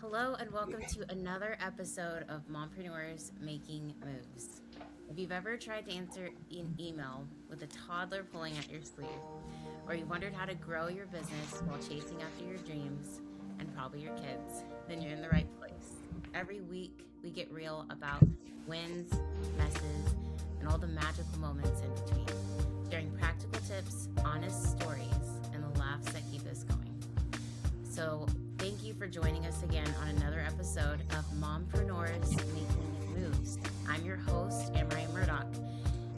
Hello and welcome to another episode of Mompreneurs Making Moves. If you've ever tried to answer an email with a toddler pulling at your sleeve, or you wondered how to grow your business while chasing after your dreams and probably your kids, then you're in the right place. Every week, we get real about wins, messes, and all the magical moments in between, sharing practical tips, honest stories, and the laughs that keep us going. So, thank you for joining us again on another episode of Mompreneurs Making Moves. I'm your host, Amariah,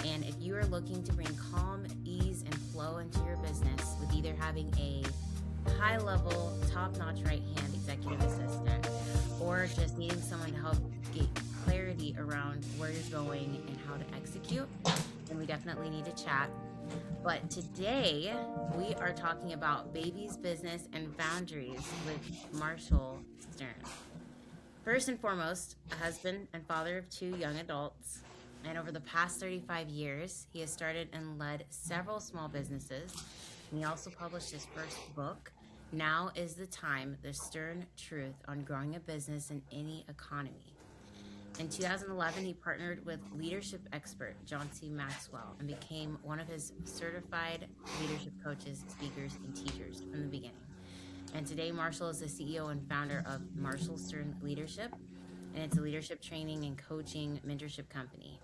and if you are looking to bring calm, ease, and flow into your business with either having a high-level, top-notch right-hand executive assistant, or just needing someone to help get clarity around where you're going and how to execute, then we definitely need to chat. But today we are talking about babies, business, and boundaries with Marshall Stern. First and foremost, a husband and father of two young adults. And over the past 35 years, he has started and led several small businesses. And he also published his first book, Now is the Time, The Stern Truth on Growing a Business in Any Economy. In 2011, he partnered with leadership expert John C. Maxwell and became one of his certified leadership coaches, speakers, and teachers from the beginning. And today, Marshall is the CEO and founder of Marshall Stern Leadership, and it's a leadership training and coaching mentorship company.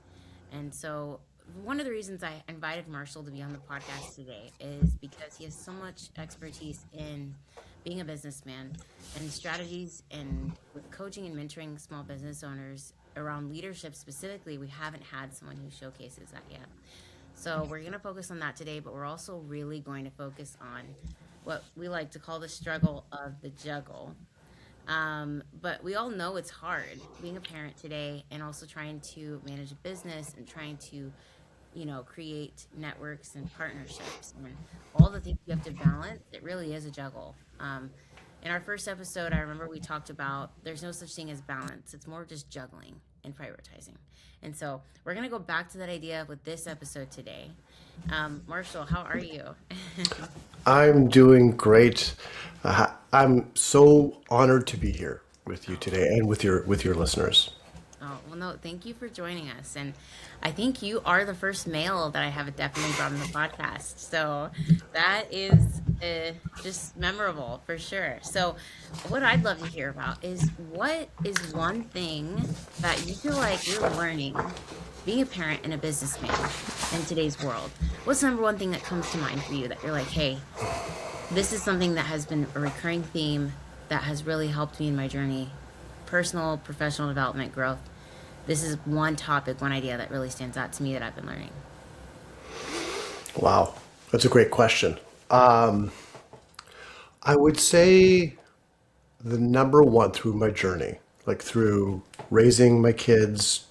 And so one of the reasons I invited Marshall to be on the podcast today is because he has so much expertise in being a businessman and strategies and with coaching and mentoring small business owners around leadership specifically. We haven't had someone who showcases that yet. So we're going to focus on that today, but we're also really going to focus on what we like to call the struggle of the juggle. But we all know it's hard being a parent today and also trying to manage a business and trying to, create networks and partnerships and all the things you have to balance. It really is a juggle. In our first episode, I remember we talked about there's no such thing as balance. It's more just juggling and prioritizing. And so we're going to go back to that idea with this episode today. Marshall, how are you? I'm doing great. I'm so honored to be here with you today and with your listeners. Oh, well, no, thank you for joining us. And I think you are the first male that I have definitely brought on the podcast. So that is just memorable for sure. So, what I'd love to hear about is what is one thing that you feel like you're learning being a parent and a businessman in today's world? What's the number one thing that comes to mind for you that you're like, hey, this is something that has been a recurring theme that has really helped me in my journey, personal, professional development, growth? This is one topic, one idea that really stands out to me that I've been learning. Wow, that's a great question. I would say the number one through my journey, like through raising my kids,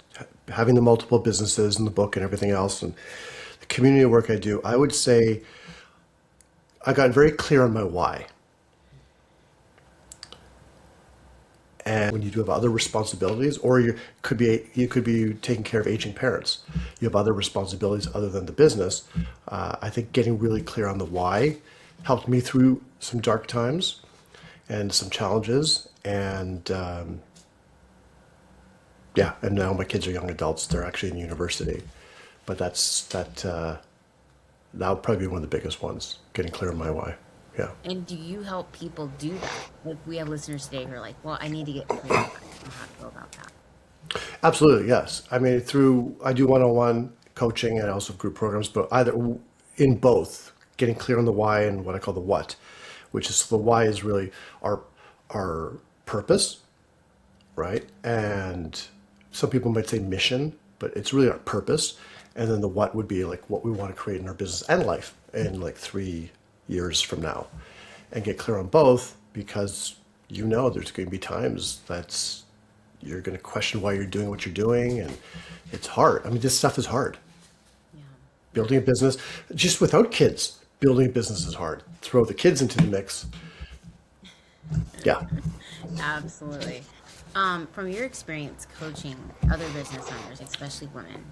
having the multiple businesses and the book and everything else, and the community work I do, I would say I got very clear on my why. And when you do have other responsibilities, or you could be taking care of aging parents, you have other responsibilities other than the business. I think getting really clear on the why helped me through some dark times and some challenges. And yeah, and now my kids are young adults; they're actually in university. But that would probably be one of the biggest ones. Getting clear on my why. Yeah. And do you help people do that? Like we have listeners today who are like, well, I need to get clear on how to go about that. Absolutely, yes. I mean, I do one-on-one coaching and I also have group programs, but either in both, getting clear on the why and what I call the what, which is the why is really our purpose, right? And some people might say mission, but it's really our purpose. And then the what would be like what we want to create in our business and life in like 3 years from now, and get clear on both because there's going to be times that's you're going to question why you're doing what you're doing, and it's hard. I mean, this stuff is hard. Yeah, Building a business, just without kids, building a business is hard. Throw the kids into the mix. Yeah. absolutely. From your experience coaching other business owners, especially women,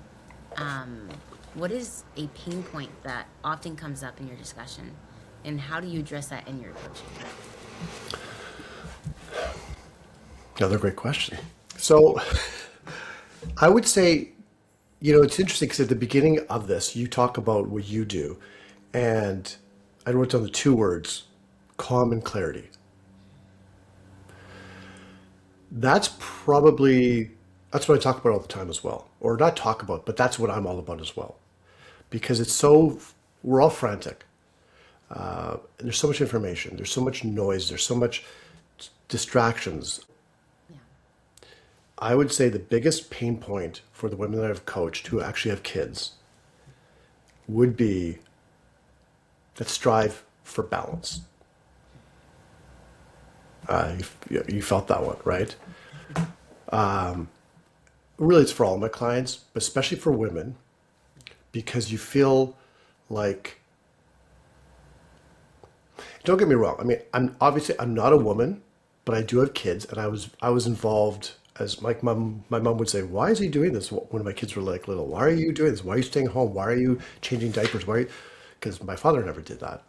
um, what is a pain point that often comes up in your discussion, and how do you address that in your coaching? Another great question. So I would say, it's interesting because at the beginning of this, you talk about what you do, and I wrote down the two words, calm and clarity. That's probably, that's what I talk about all the time as well. Or not talk about, but that's what I'm all about as well. Because we're all frantic. There's so much information, there's so much noise, there's so much distractions. Yeah. I would say the biggest pain point for the women that I've coached who actually have kids would be that strive for balance. You felt that one, right? Really, it's for all my clients, but especially for women, because you feel like, don't get me wrong. I mean, I'm not a woman, but I do have kids, and I was involved as my mom would say, "Why is he doing this?" When my kids were like little, "Why are you doing this? Why are you staying home? Why are you changing diapers? Why?" Because my father never did that.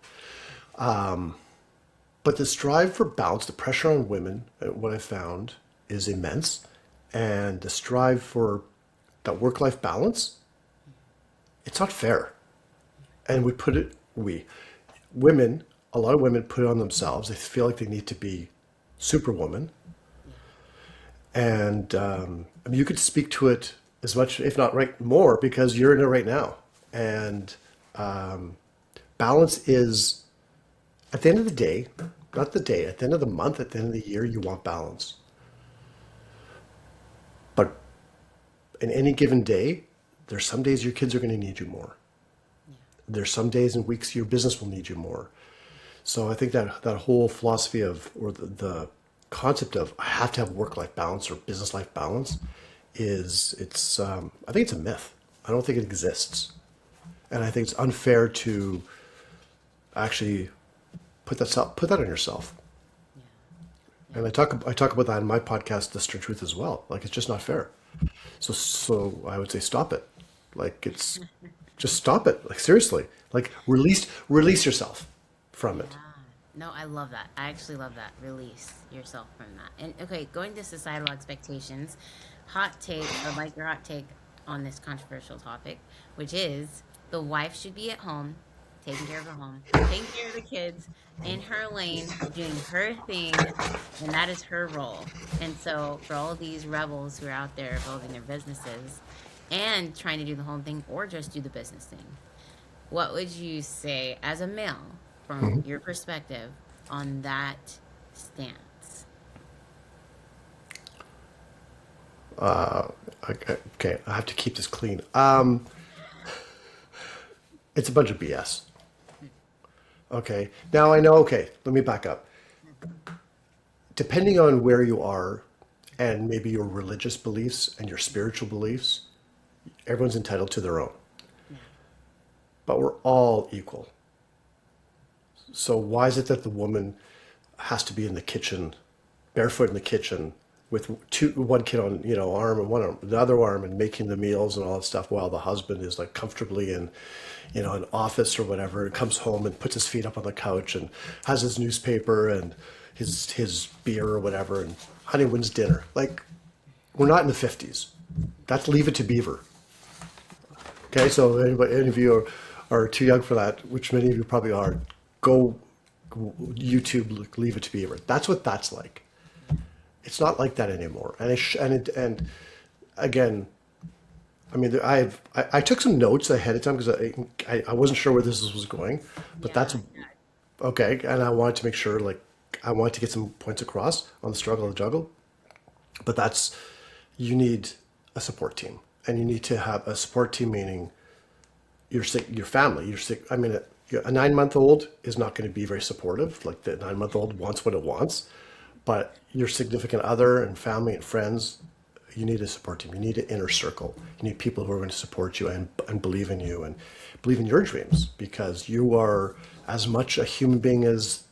But the strive for balance, the pressure on women, what I found is immense, and the strive for that work-life balance, it's not fair. And we women, a lot of women put it on themselves. They feel like they need to be superwoman. Yeah. And I mean, you could speak to it as much, if not right more, because you're in it right now. And balance is, at the end of the day, not the day, at the end of the month, at the end of the year, you want balance. But in any given day, there's some days your kids are going to need you more. Yeah. There's some days and weeks your business will need you more. So I think that whole philosophy of, or the concept of I have to have work-life balance or business-life balance I think it's a myth. I don't think it exists. And I think it's unfair to actually put that on yourself. Yeah. And I talk about that in my podcast, The Stern Truth, as well. Like, it's just not fair. So I would say stop it. Like, it's just stop it. Like, seriously. Like, release yourself from Yeah. it. No, I love that. I actually love that. Release yourself from that. And okay, going to societal expectations, hot take, I'd like your hot take on this controversial topic, which is the wife should be at home, taking care of the home, taking care of the kids, in her lane, doing her thing, and that is her role. And so, for all of these rebels who are out there building their businesses and trying to do the home thing or just do the business thing, what would you say as a male from your perspective on that stance? Okay, I have to keep this clean. It's a bunch of BS. Okay. Now I know, okay, let me back up. Depending on where you are and maybe your religious beliefs and your spiritual beliefs, everyone's entitled to their own. Yeah. But we're all equal. So why is it that the woman has to be in the kitchen, barefoot in the kitchen, with one kid on, arm and one arm, the other arm, and making the meals and all that stuff, while the husband is like comfortably in, an office or whatever, and comes home and puts his feet up on the couch and has his newspaper and his beer or whatever, and honey wins dinner. Like, we're not in the 50s. That's Leave It to Beaver. Okay, so any of you are too young for that, which many of you probably are. Go YouTube, Leave It to Beaver. That's what that's like. It's not like that anymore. And again, I mean, I took some notes ahead of time because I wasn't sure where this was going, but that's Yeah. okay. And I wanted to make sure, like, I wanted to get some points across on the struggle of the juggle. But you need a support team, and you need to have a support team, meaning your family, your sick. I mean, a 9-month-old is not going to be very supportive. Like, the 9-month-old wants what it wants, but your significant other and family and friends, you need a support team. You need an inner circle. You need people who are going to support you and believe in you and believe in your dreams, because you are as much a human being as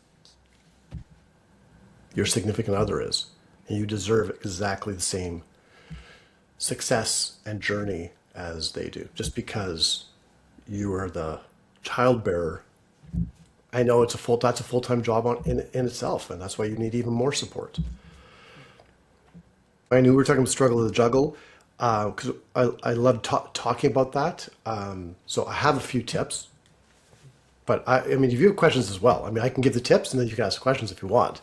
your significant other is. And you deserve exactly the same success and journey as they do. Just because you are the child bearer, I know that's a full-time job in itself, and that's why you need even more support. I knew we were talking about struggle to juggle because I love talking about that. So I have a few tips, but I mean, if you have questions as well, I mean, I can give the tips and then you can ask questions if you want.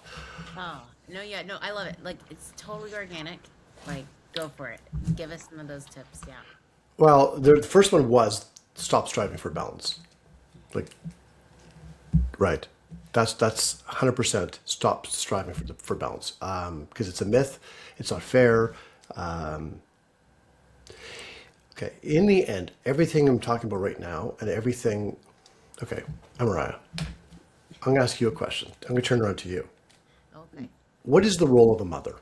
Oh, no, yeah, no, I love it. Like, it's totally organic. Like, go for it. Give us some of those tips. Yeah. Well, the first one was stop striving for balance. Like, right. That's 100% stop striving for balance because it's a myth. It's not fair. Um, okay. In the end, everything I'm talking about right now and everything. Okay, Amariah, I'm going to ask you a question. I'm going to turn around to you. Okay. What is the role of a mother?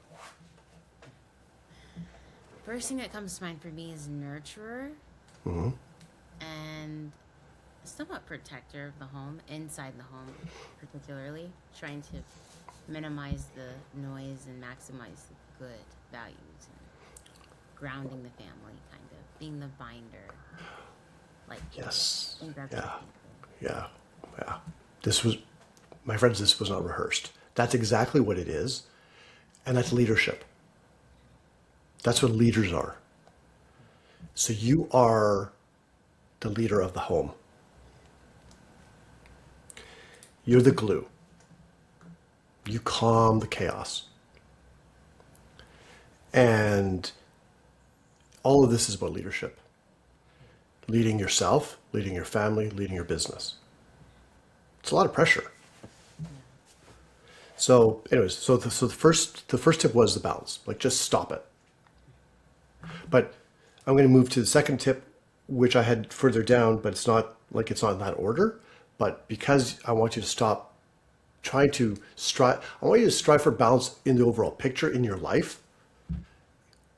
First thing that comes to mind for me is nurturer and somewhat protector of the home, inside the home, particularly, trying to minimize the noise and maximize the good values and grounding the family, kind of being the binder. Like, Yes. I think that's the Yeah. key thing. Yeah. Yeah. This was, my friends, this was not rehearsed. That's exactly what it is. And that's leadership. That's what leaders are. So you are the leader of the home. You're the glue. You calm the chaos. And all of this is about leadership. Leading yourself, leading your family, leading your business. It's a lot of pressure. So, anyways, the first tip was the balance. Like, just stop it. But I'm going to move to the second tip, which I had further down, but it's not in that order. But because I want you to stop trying to strive, I want you to strive for balance in the overall picture in your life,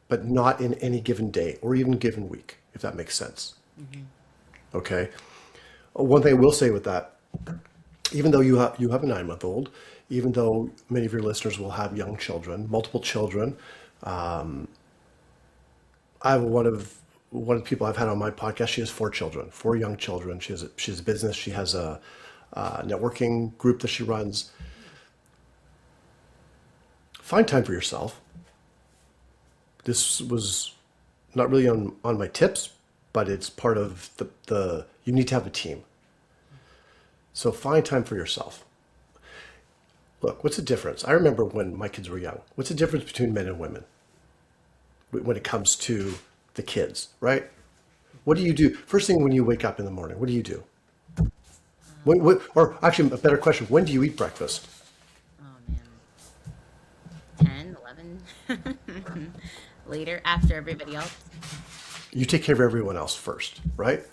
but not in any given day or even given week, if that makes sense. Okay. One thing I will say with that, even though you have a 9-month-old, even though many of your listeners will have young children, multiple children, I have one of the people I've had on my podcast. She has 4 children, 4 young children. She has a business. She has a networking group that she runs. Find time for yourself. This was not really on my tips, but it's part of the you need to have a team. So find time for yourself. Look, what's the difference? I remember when my kids were young. What's the difference between men and women when it comes to the kids, right? What do you do? First thing when you wake up in the morning, what do you do? Or actually, a better question, when do you eat breakfast? Oh, man. 10, 11. Later, after everybody else. You take care of everyone else first, right?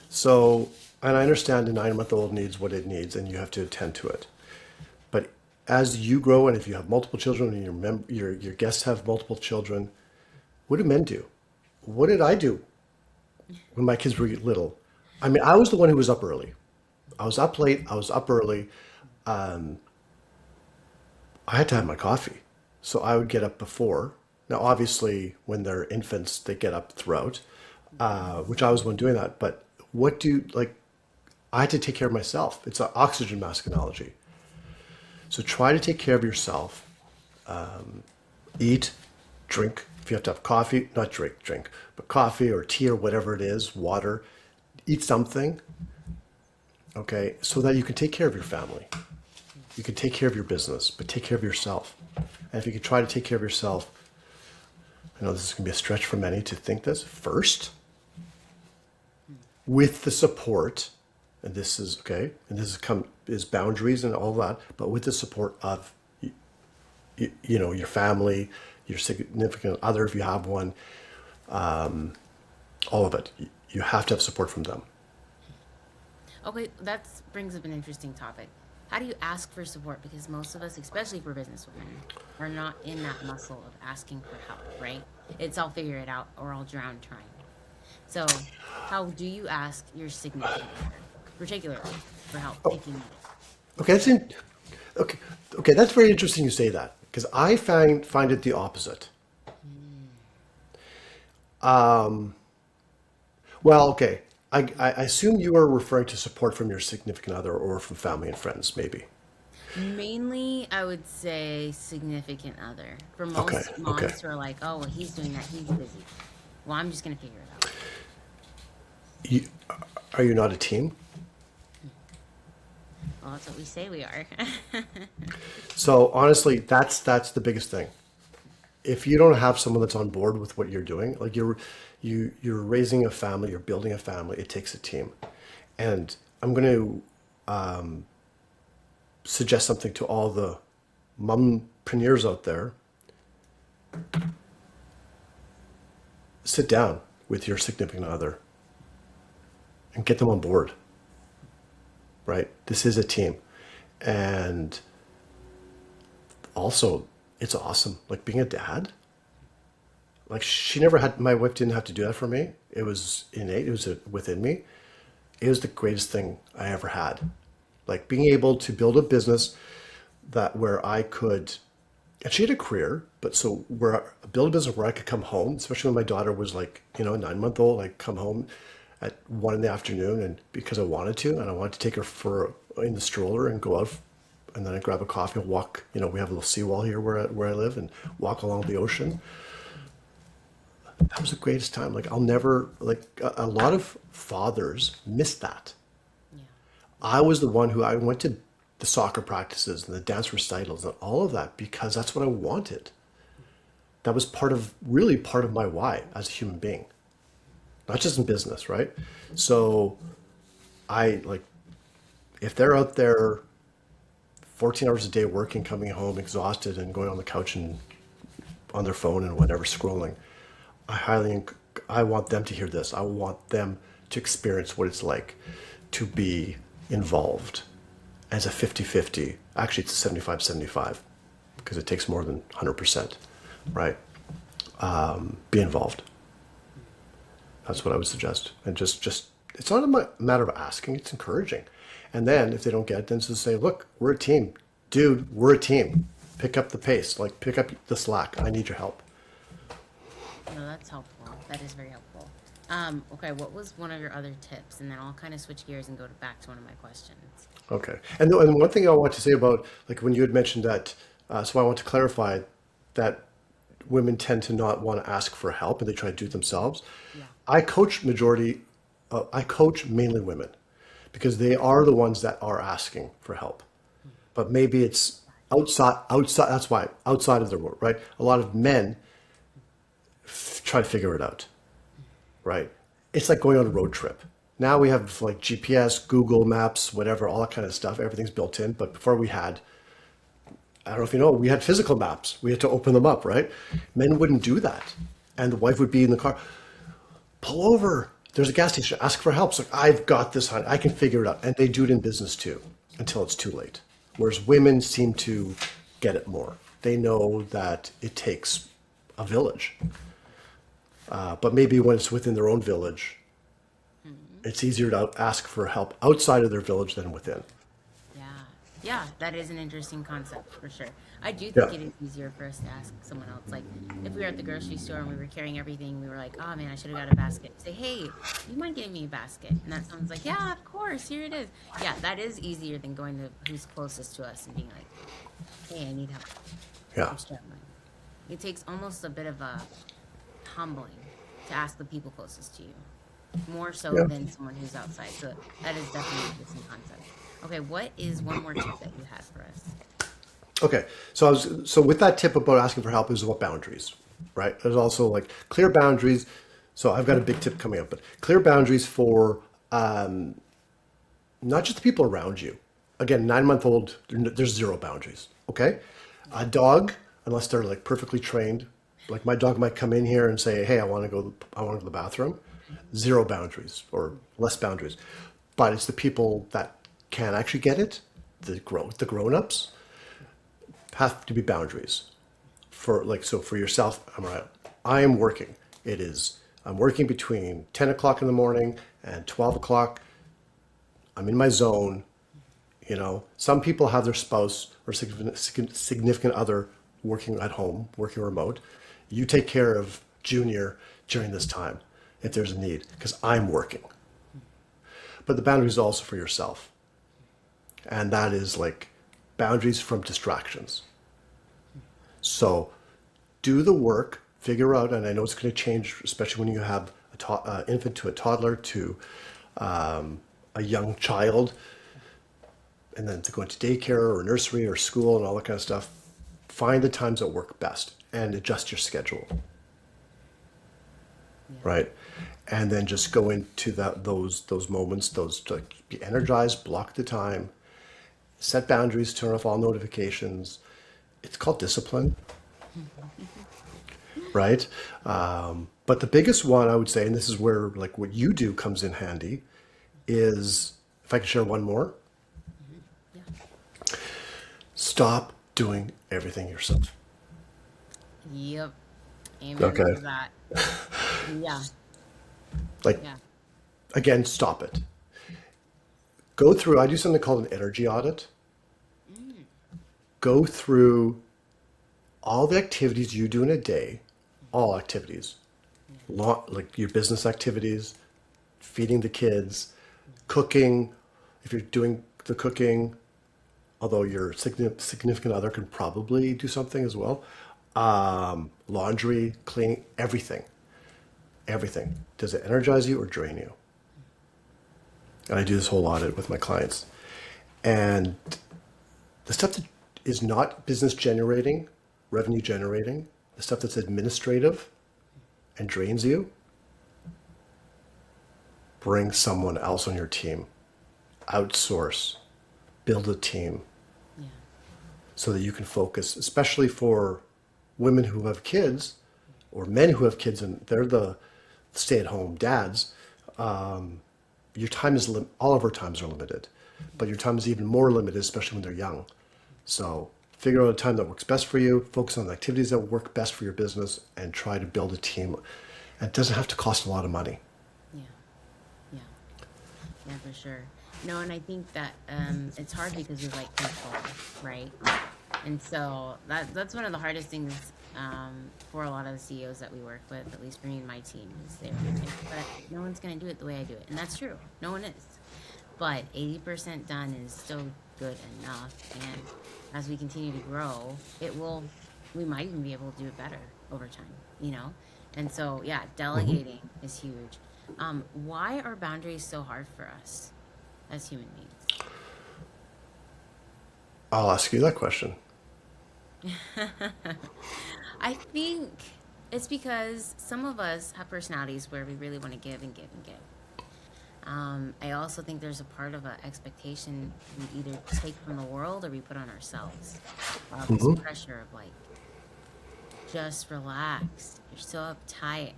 So, and I understand the 9-month-old needs what it needs and you have to attend to it. But as you grow and if you have multiple children and your guests have multiple children, what do men do? What did I do when my kids were little? I mean, I was the one who was up early. I was up late. I was up early. I had to have my coffee. So I would get up before. Now, obviously, when they're infants, they get up throughout, which I was the one doing that. But I had to take care of myself. It's an oxygen mask analogy. So try to take care of yourself. Eat, drink. If you have to have coffee, not drink, but coffee or tea or whatever it is, water, eat something, okay, so that you can take care of your family. You can take care of your business, but take care of yourself. And if you can try to take care of yourself, I know this is going to be a stretch for many to think this, first, with the support, and this is, okay, and this is boundaries and all that, but with the support of, your family, your significant other, if you have one, all of it. You have to have support from them. Okay, that brings up an interesting topic. How do you ask for support? Because most of us, especially for businesswomen, are not in that muscle of asking for help, right? It's I'll figure it out or I'll drown trying. So, how do you ask your significant other, particularly for help if you need it? Okay, okay, okay. That's very interesting you say that because I find it the opposite. Well, okay. I assume you are referring to support from your significant other or from family and friends, maybe. Mainly, I would say significant other. For Okay, most okay. moms who are like, oh, well, he's doing that, he's busy. Well, I'm just going to figure it out. You, are you not a team? Well, that's what we say we are. So honestly, that's the biggest thing. If you don't have someone that's on board with what you're doing, like you're raising a family, you're building a family, it takes a team. And I'm going to suggest something to all the mompreneurs out there. Sit down with your significant other and get them on board, right? This is a team. And also, it's awesome. Like being a dad, like she never had, my wife didn't have to do that for me. It was innate, it was within me. It was the greatest thing I ever had. Like being able to build a business that where I could, and she had a career, but so where build a business where I could come home, especially when my daughter was like, 9 month old, like come home at 1 in the afternoon, and because I wanted to, and I wanted to take her for in the stroller and go out, and then I grab a coffee and walk. We have a little seawall here where I live, and walk along the ocean. That was the greatest time. Like I'll never like a lot of fathers miss that. Yeah. I was the one who I went to the soccer practices and the dance recitals and all of that because that's what I wanted. That was really part of my why as a human being, not just in business, right? So I like, if they're out there 14 hours a day working, coming home exhausted and going on the couch and on their phone and whatever scrolling, I highly, I want them to hear this. I want them to experience what it's like to be involved as a 50-50. Actually, it's 75-75 because it takes more than 100%, right? Be involved. That's what I would suggest. And just it's not a matter of asking, it's encouraging. And then if they don't get it, then just say, look, we're a team. Dude, we're a team. Pick up the pace, like pick up the slack. I need your help. No, that's helpful. That is very helpful. Okay, what was one of your other tips? And then I'll kind of switch gears and go back to one of my questions. Okay. And one thing I want to say about, like when you had mentioned that, so I want to clarify that women tend to not want to ask for help and they try to do it themselves. Yeah. I coach mainly women because they are the ones that are asking for help. But maybe it's outside, that's why, outside of their work, right? A lot of men try to figure it out, right? It's like going on a road trip. Now we have like GPS, Google Maps, whatever, all that kind of stuff. Everything's built in. But before we had, I don't know if you know, we had physical maps. We had to open them up, right? Men wouldn't do that. And the wife would be in the car, pull over. There's a gas station. Ask for help. It's like, I've got this, honey. I can figure it out. And they do it in business too, until it's too late. Whereas women seem to get it more. They know that it takes a village. But maybe when it's within their own village, it's easier to ask for help outside of their village than within. Yeah. Yeah, that is an interesting concept for sure. I do Yeah. think it is easier for us to ask someone else. Like, if we were at the grocery store and we were carrying everything, we were like, oh man, I should have got a basket. Say, hey, you mind getting me a basket? And that someone's like, yeah, of course, here it is. Yeah, that is easier than going to who's closest to us and being like, hey, I need help. Yeah. I'm struggling. It takes almost a bit of a humbling to ask the people closest to you, more so Yeah. than someone who's outside. So that is definitely an interesting concept. Okay, what is one more tip that you have for us? Okay. So with that tip about asking for help is about boundaries, right? There's also like clear boundaries. So I've got a big tip coming up, but clear boundaries for not just the people around you. Again, 9 month old, there's zero boundaries. Okay. A dog, unless they're like perfectly trained, like my dog might come in here and say, hey, I want to go to the bathroom. Zero boundaries or less boundaries. But it's the people that can actually get it, the grown-ups have to be boundaries for like, so for yourself, Amariah, I am working. I'm working between 10 o'clock in the morning and 12 o'clock. I'm in my zone. Some people have their spouse or significant other working at home, working remote. You take care of Junior during this time if there's a need, because I'm working. But the boundary is also for yourself. And that is like boundaries from distractions. So do the work, figure out, and I know it's going to change, especially when you have an infant to a toddler to a young child, and then to go into daycare or nursery or school and all that kind of stuff. Find the times that work best and adjust your schedule, right? And then just go into those moments, like, be energized, block the time, set boundaries, turn off all notifications. It's called discipline, right? But the biggest one I would say, and this is where like what you do comes in handy, is if I could share one more, stop doing everything yourself. Yep. Amen Okay. to that. Yeah. Like, Yeah. again, stop it. Go through, I do something called an energy audit. Go through all the activities you do in a day, all activities, like your business activities, feeding the kids, cooking, if you're doing the cooking, although your significant other can probably do something as well. Laundry, cleaning, everything. Everything. Does it energize you or drain you? And I do this whole audit with my clients. And the stuff that is not business generating, revenue generating, the stuff that's administrative and drains you, bring someone else on your team. Outsource. Build a team. Yeah. So that you can focus, especially for women who have kids or men who have kids and they're the stay-at-home dads. Your time is all of our times are limited, but your time is even more limited, especially when they're young. So figure out a time that works best for you, focus on the activities that work best for your business, and try to build a team. And it doesn't have to cost a lot of money. Yeah. Yeah. Yeah, for sure. No, and I think that it's hard because we like control, right? And so that's one of the hardest things for a lot of the CEOs that we work with, at least for me and my team, is they're like, but no one's going to do it the way I do it. And that's true. No one is. But 80% done is still good enough. And as we continue to grow, we might even be able to do it better over time, you know? And so, yeah, delegating is huge. Why are boundaries so hard for us as human beings? I'll ask you that question. I think it's because some of us have personalities where we really want to give and give and give. I also think there's a part of an expectation we either take from the world or we put on ourselves. This pressure of like, just relax. You're so uptight.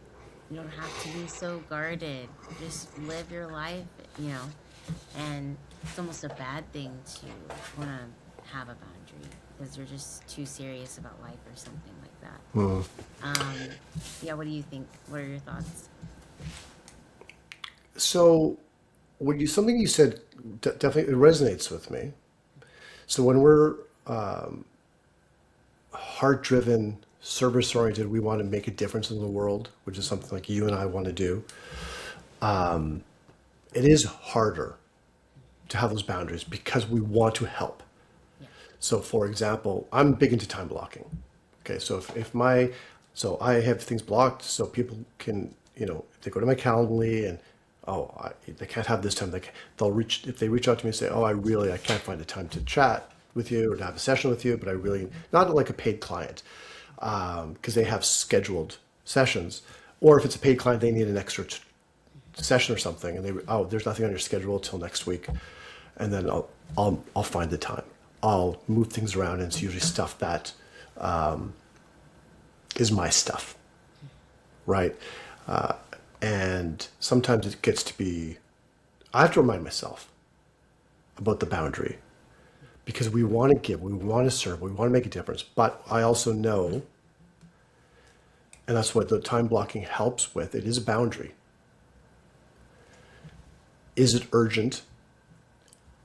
You don't have to be so guarded. Just live your life, you know. And it's almost a bad thing to want to have a boundary because you're just too serious about life or something like that. Yeah, what do you think? What are your thoughts? So, something you said definitely it resonates with me. So when we're heart-driven, service-oriented, we want to make a difference in the world, which is something like you and I want to do. It is harder to have those boundaries because we want to help. Yeah. So, for example, I'm big into time blocking. Okay, so so I have things blocked so people can, they go to my Calendly and they can't have this time. If they reach out to me and say, I can't find the time to chat with you or to have a session with you, but I really, not like a paid client, because they have scheduled sessions, or if it's a paid client, they need an extra session or something, and there's nothing on your schedule till next week, and then I'll find the time. I'll move things around, and it's usually stuff that is my stuff, right? And sometimes it gets to be, I have to remind myself about the boundary because we want to give, we want to serve, we want to make a difference. But I also know, and that's what the time blocking helps with, it is a boundary. Is it urgent?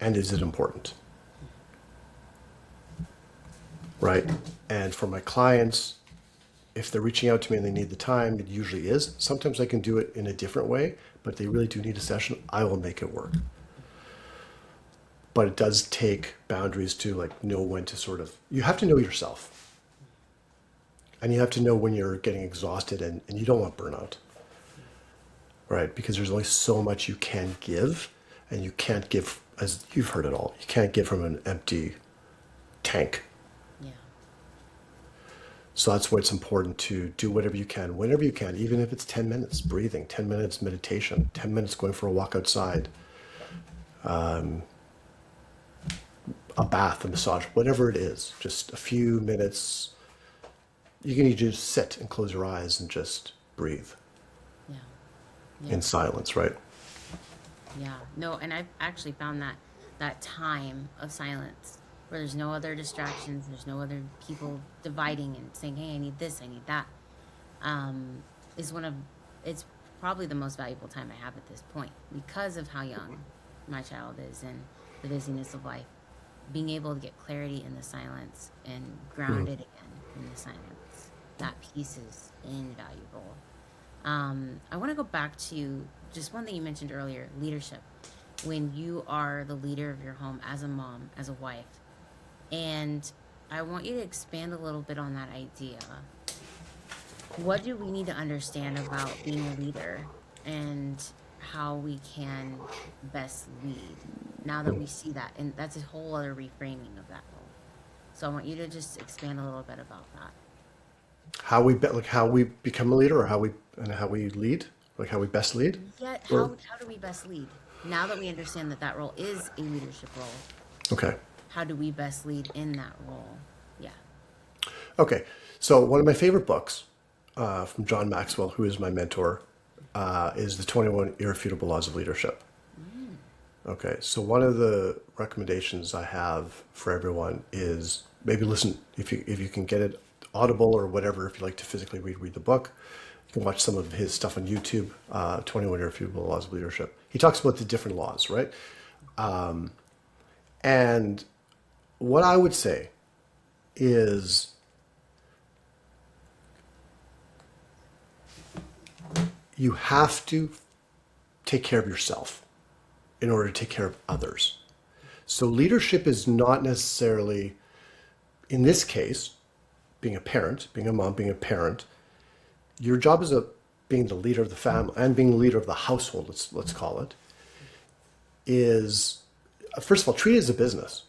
And is it important? Right? And for my clients, if they're reaching out to me and they need the time, it usually is. Sometimes I can do it in a different way, but if they really do need a session, I will make it work. but it does take boundaries to like know when to sort of, you have to know yourself, and you have to know when you're getting exhausted and you don't want burnout, right? Because there's only so much you can give, and you can't give, as you've heard it all, you can't give from an empty tank. Yeah. So that's why it's important to do whatever you can, whenever you can, even if it's 10 minutes breathing, 10 minutes meditation, 10 minutes going for a walk outside, a bath, a massage, whatever it is, just a few minutes. You can just sit and close your eyes and just breathe Yeah. Yeah. in silence, right? Yeah. No, and I've actually found that time of silence where there's no other distractions, there's no other people dividing and saying, "Hey, I need this, I need that," is one of it's probably the most valuable time I have at this point because of how young my child is and the busyness of life. Being able to get clarity in the silence and grounded again in the silence, that piece is invaluable. I want to go back to just one thing you mentioned earlier, leadership. When you are the leader of your home as a mom, as a wife, and I want you to expand a little bit on that idea. What do we need to understand about being a leader and how we can best lead now that we see that? And that's a whole other reframing of that role. So I want you to just expand a little bit about that. Like how we become a leader, or how we lead, like how we best lead, Yet, or how do we best lead? Now that we understand that that role is a leadership role, okay. how do we best lead in that role? Yeah. Okay, so one of my favorite books from John Maxwell, who is my mentor, is The 21 Irrefutable Laws of Leadership. Okay, so one of the recommendations I have for everyone is maybe listen, if you can get it Audible or whatever, if you like to physically read the book. You can watch some of his stuff on YouTube, 21 Irrefutable Laws of Leadership. He talks about the different laws, right? And what I would say is you have to take care of yourself in order to take care of others. So leadership is not necessarily, in this case, being a parent, being a mom, being a parent. Your job as being the leader of the family and being the leader of the household, let's call it, is first of all, treat it as a business.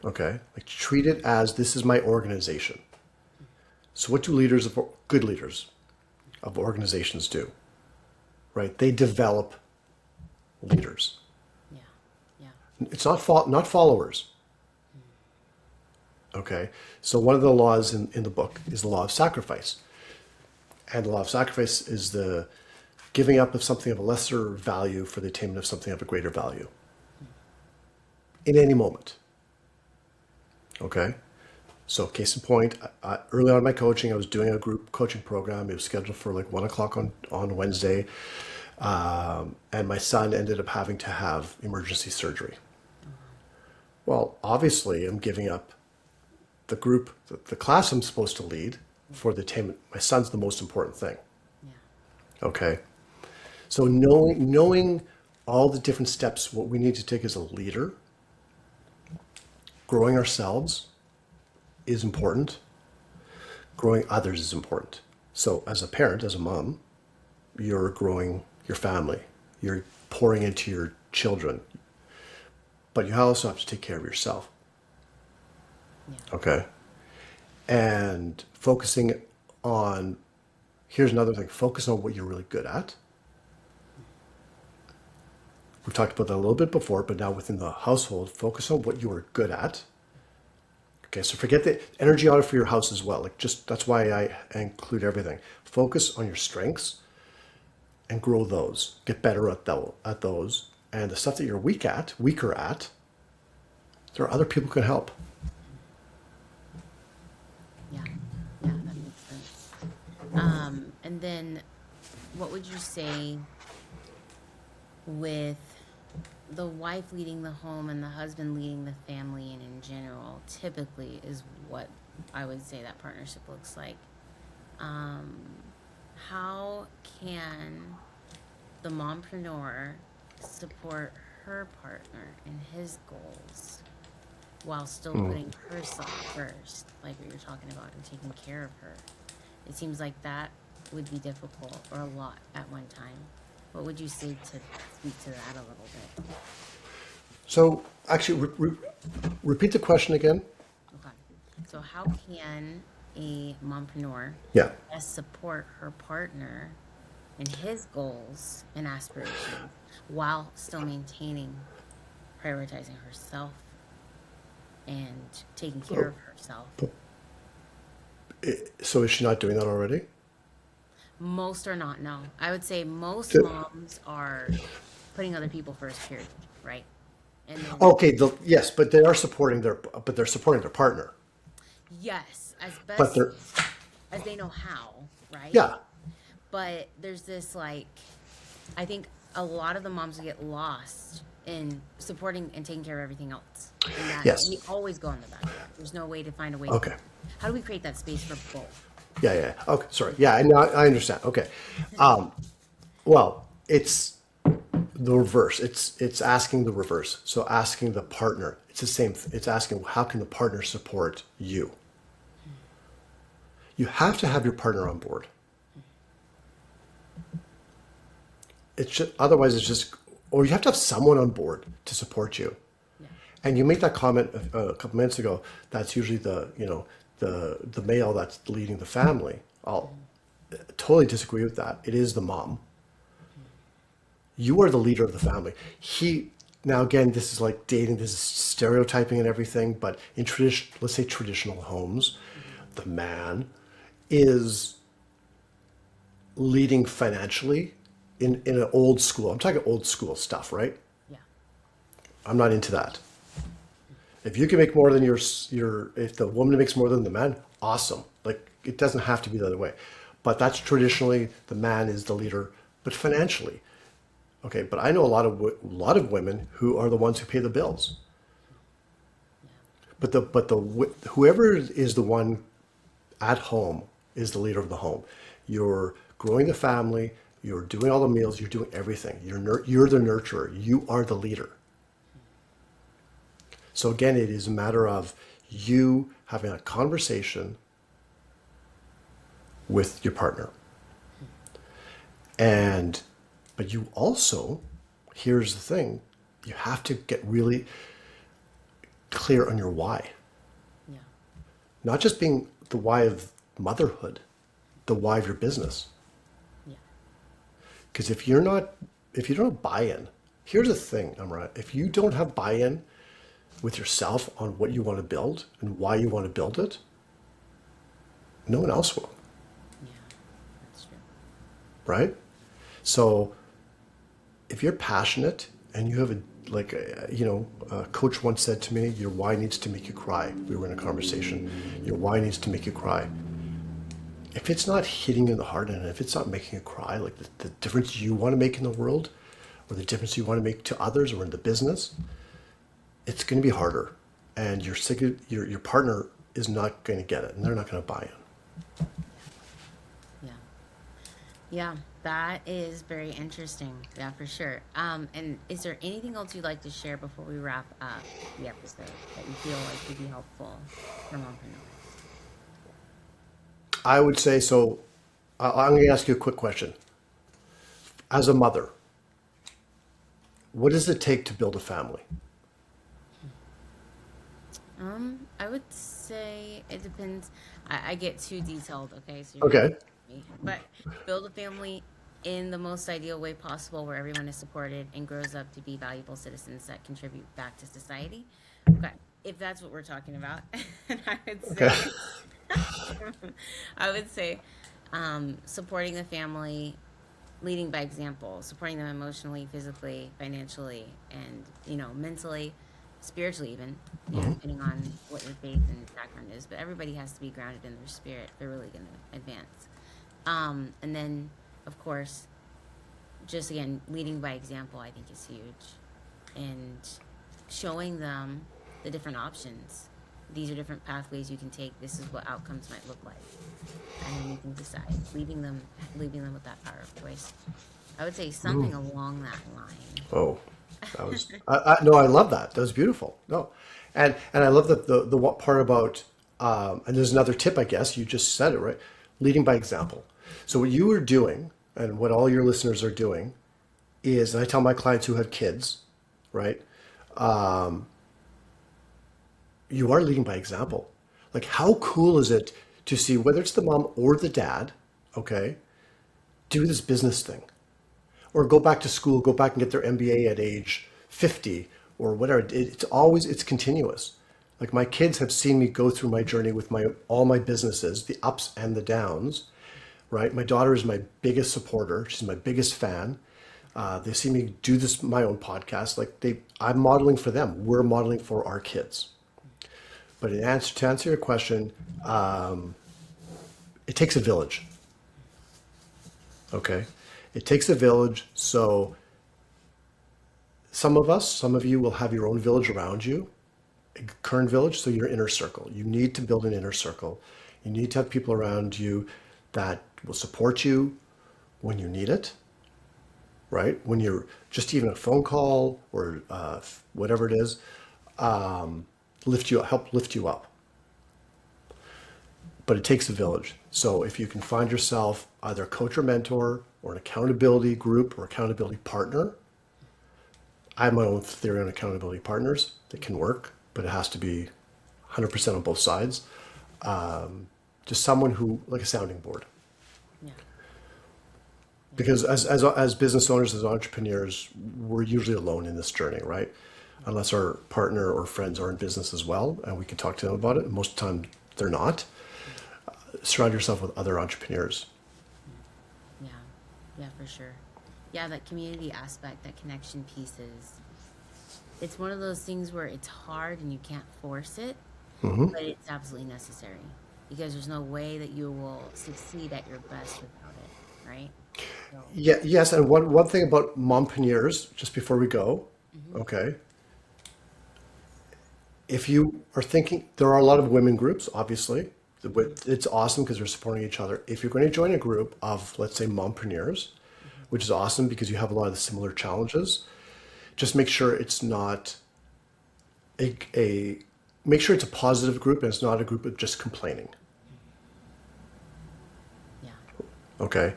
Okay, like treat it as this is my organization. So what do good leaders of organizations do? Right? They develop leaders. Yeah. Yeah. It's not followers. Okay, so one of the laws in the book is the law of sacrifice. And the law of sacrifice is the giving up of something of a lesser value for the attainment of something of a greater value in any moment. Okay, so case in point, early on in my coaching, I was doing a group coaching program. It was scheduled for like 1 o'clock on Wednesday. And my son ended up having to have emergency surgery. Well, obviously, I'm giving up the group, the class I'm supposed to lead for the attainment. My son's the most important thing. Yeah. Okay. So knowing all the different steps, what we need to take as a leader, growing ourselves is important. Growing others is important. So as a parent, as a mom, you're growing your family. You're pouring into your children. But you also have to take care of yourself. Yeah. Okay. And focusing on, here's another thing, focus on what you're really good at. We've talked about that a little bit before, but now within the household, focus on what you are good at. Okay, so forget the energy audit for your house as well. Like that's why I include everything. Focus on your strengths and grow those. Get better at those. And the stuff that you're weaker at, there are other people who can help. Yeah. Yeah, that makes sense. And then what would you say with the wife leading the home and the husband leading the family, and in general, typically is what I would say that partnership looks like? How can the mompreneur support her partner and his goals while still putting herself first, like what you're talking about, and taking care of her. It seems like that would be difficult or a lot at one time. What would you say to speak to that a little bit? So actually, repeat the question again. Okay. So how can a mompreneur Yeah. best support her partner and his goals and aspirations while still maintaining prioritizing herself and taking care of herself? So is she not doing that already? Most are not, no. I would say most The- moms are putting other people first, period, right? And then, Okay. Yes, but they're supporting their partner. yes, as But best they're as they know how, right? yeah. But there's this like, I think a lot of the moms get lost in supporting and taking care of everything else. And that Yes. we always go in the back. There's no way to find a way. Okay. How do we create that space for both? Yeah. Okay. Sorry. Yeah. I understand. Okay. Well, it's the reverse. It's asking the reverse. So asking the partner. It's the same. It's asking how can the partner support you. You have to have your partner on board. It's just, otherwise it's just, or you have to have someone on board to support you. Yeah. And you made that comment a couple minutes ago. That's usually the male that's leading the family. I'll totally disagree with that. It is the mom. You are the leader of the family. Now again, this is like dating. This is stereotyping and everything. But in let's say traditional homes, the man is leading financially in an old school. I'm talking old school stuff, right? Yeah. I'm not into that. If you can make more than if the woman makes more than the man, awesome. Like it doesn't have to be the other way. But that's traditionally the man is the leader, but financially. Okay, but I know a lot of women who are the ones who pay the bills. But whoever is the one at home is the leader of the home. You're growing the family. You're doing all the meals. You're doing everything. You're the nurturer. You are the leader. So again, it is a matter of you having a conversation with your partner. But you also, here's the thing, you have to get really clear on your why. Yeah. Not just being the why of motherhood, the why of your business. Yeah. Because if you don't have buy-in, here's the thing, Amariah, if you don't have buy-in with yourself on what you want to build and why you want to build it, no one else will, Yeah. That's true. right? So if you're passionate and you have a coach once said to me, your why needs to make you cry. We were in a conversation. Your why needs to make you cry. If it's not hitting you in the heart and if it's not making you cry, like the difference you want to make in the world or the difference you want to make to others or in the business, it's going to be harder. And your partner is not going to get it and they're not going to buy in. Yeah. Yeah, that is very interesting. Yeah, for sure. And is there anything else you'd like to share before we wrap up the episode that you feel like could be helpful for mompreneurs? I would say so. I'm going to ask you a quick question. As a mother, what does it take to build a family? I would say it depends. I get too detailed, okay? So you're Okay. gonna me. But build a family in the most ideal way possible where everyone is supported and grows up to be valuable citizens that contribute back to society. Okay. If that's what we're talking about. And I would Okay. say I would say supporting the family, leading by example, supporting them emotionally, physically, financially, and mentally, spiritually, even depending on what your faith and background is. But everybody has to be grounded in their spirit. If they're really going to advance. And then, of course, just again leading by example, I think is huge, and showing them the different options. These are different pathways you can take. This is what outcomes might look like, and then you can decide. Leaving them with that power of choice. I would say something along that line. Oh, That was no, I love that. That was beautiful. No, and I love that the what part about and there's another tip, I guess you just said it right, leading by example. So what you are doing and what all your listeners are doing is, and I tell my clients who have kids, right, you are leading by example. Like how cool is it to see whether it's the mom or the dad, okay, do this business thing or go back to school, go back and get their MBA at age 50 or whatever. It's always, it's continuous. Like my kids have seen me go through my journey with my all my businesses, the ups and the downs, right? My daughter is my biggest supporter. She's my biggest fan. They see me do this my own podcast. I'm modeling for them. We're modeling for our kids. But to answer your question, it takes a village. Okay, it takes a village. So some of you will have your own village around you, a current village. So your inner circle. You need to build an inner circle. You need to have people around you that will support you when you need it, right? When you're just even a phone call or whatever it is, help lift you up. But it takes a village. So if you can find yourself either a coach or mentor or an accountability group or accountability partner, I have my own theory on accountability partners that can work, but it has to be 100% on both sides. Just someone who, like a sounding board. Yeah. Because as business owners, as entrepreneurs, we're usually alone in this journey, right? Unless our partner or friends are in business as well, and we can talk to them about it. Most of the time, they're not. Surround yourself with other entrepreneurs. Yeah, yeah, for sure. Yeah, that community aspect, that connection piece it's one of those things where it's hard and you can't force it, but it's absolutely necessary because there's no way that you will succeed at your best without it, right? So, Yeah, yes, and one thing about mompreneurs, just before we go, okay, if you are thinking, there are a lot of women groups, obviously. It's awesome because they're supporting each other. If you're going to join a group of, let's say, mompreneurs, which is awesome because you have a lot of the similar challenges, just make sure it's not make sure it's a positive group and it's not a group of just complaining, yeah, okay?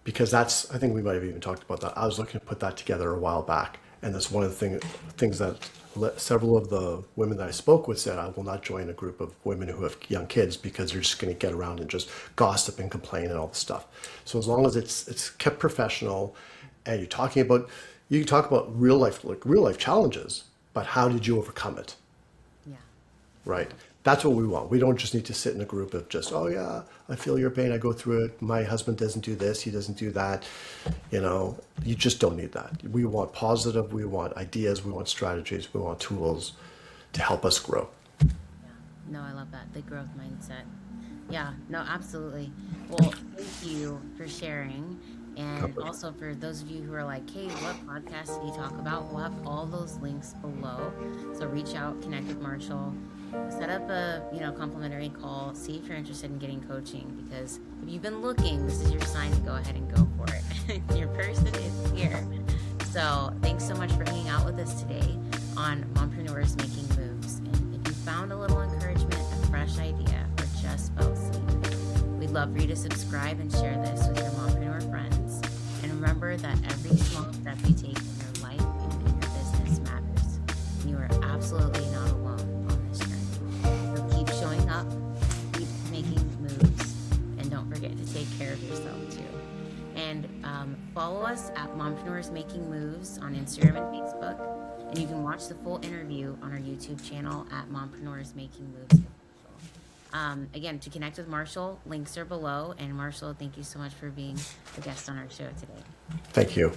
Because I think we might have even talked about that. I was looking to put that together a while back. And that's one of the things that several of the women that I spoke with said, I will not join a group of women who have young kids because they're just going to get around and just gossip and complain and all this stuff. So as long as it's kept professional and you can talk about real life challenges, but how did you overcome it? yeah, Right? That's what we want. We don't just need to sit in a group of just, oh yeah, I feel your pain, I go through it. My husband doesn't do this, he doesn't do that. You just don't need that. We want positive, we want ideas, we want strategies, we want tools to help us grow. yeah. No, I love that. The growth mindset. Yeah, no, absolutely. Well, thank you for sharing. And also for those of you who are like, hey, what podcast did he talk about? We'll have all those links below. So reach out, connect with Marshall, set up a complimentary call, see if you're interested in getting coaching, because if you've been looking, this is your sign to go ahead and go for it. Your person is here. So thanks so much for hanging out with us today on Mompreneurs Making Moves. And if you found a little encouragement, a fresh idea, or just fell asleep, we'd love for you to subscribe and share this with your mompreneur friends. And remember that every small step you take in your life and in your business matters. And you are absolutely not alone on this journey. So keep showing up, keep making moves, and don't forget to take care of yourself too. And follow us at Mompreneurs Making Moves on Instagram and Facebook. And you can watch the full interview on our YouTube channel at Mompreneurs Making Moves. Again, to connect with Marshall, links are below. And Marshall, thank you so much for being a guest on our show today. Thank you.